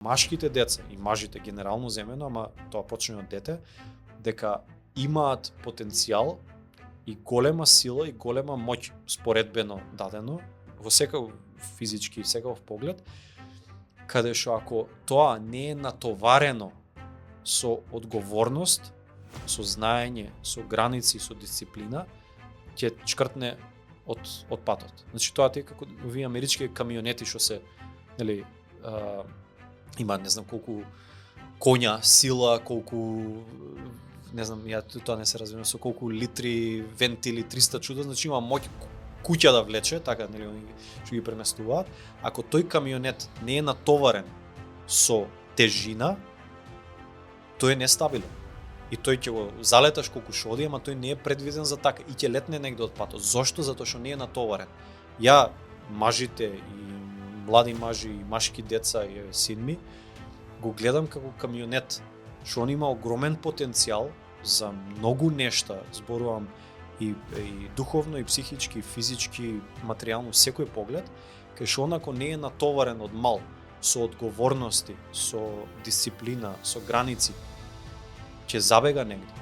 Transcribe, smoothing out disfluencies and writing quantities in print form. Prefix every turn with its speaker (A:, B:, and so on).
A: машките деца и мажите генерално земено, ама тоа почне од дете, дека имаат потенцијал и голема сила и голема моќ споредбено дадено во секој физички и секој поглед, каде што ако тоа не е натоварено со одговорност, со знаење, со граници, со дисциплина, ќе чкртне од патот. Значи тоа е како овие амерички камионети што се, нели, има не знам колку коња, сила, колку не знам, ја тоа не се разбирам, со колку литри вентили, 300 чуда, значи има моќ куќа да влече, така нели што ги преместуваат. Ако тој камионет не е натоварен со тежина, тој е нестабилен. И тој ќе го залеташ колку што оди, ама тој не е предвиден за така и ќе летне негде од патот. Зошто? Затоа што не е натоварен. Ја, мажите и млади мажи и машки деца и син ми, го гледам како камионет, што он има огромен потенцијал за многу нешта, зборувам и духовно, и психички, и физички, материјално, секој поглед, кај што он ако не е натоварен од мал, со одговорности, со дисциплина, со граници, ќе забега негде.